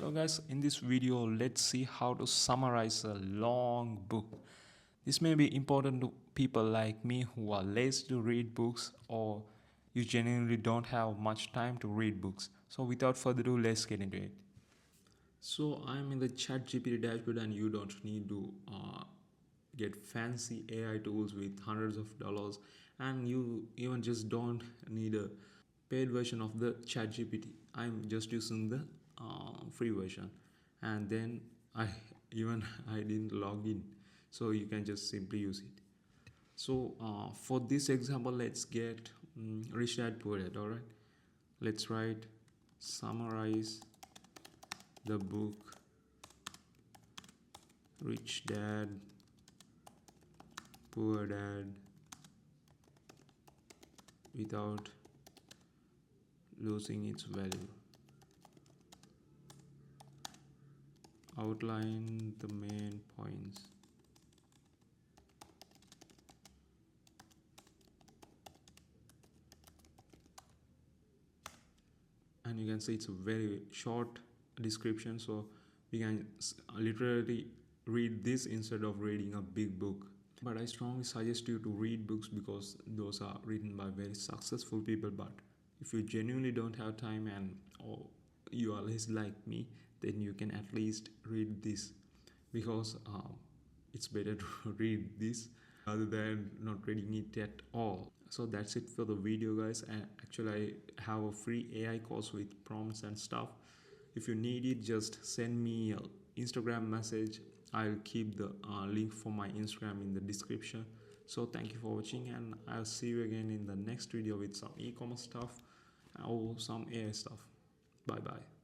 So guys, in this video, let's see how to summarize a long book. This may be important to people like me who are lazy to read books, or you genuinely don't have much time to read books. So without further ado, let's get into it. So I'm in the Chat GPT dashboard, and you don't need to get fancy AI tools with hundreds of dollars, and you even just don't need a paid version of the Chat GPT. I'm just using the free version, and then I didn't log in, so you can just simply use it. So for this example, let's get Rich Dad Poor Dad. All right, let's write summarize the book Rich Dad Poor Dad without losing its value. Outline the main points. And you can see it's a very short description, so we can literally read this instead of reading a big book. But I strongly suggest you to read books because those are written by very successful people. But if you genuinely don't have time, and or you are less like me, then you can at least read this, because it's better to read this rather than not reading it at all. So that's it for the video, guys. And actually, I have a free AI course with prompts and stuff. If you need it, just send me an Instagram message. I'll keep the link for my Instagram in the description. So thank you for watching, and I'll see you again in the next video with some e-commerce stuff or some AI stuff. Bye bye.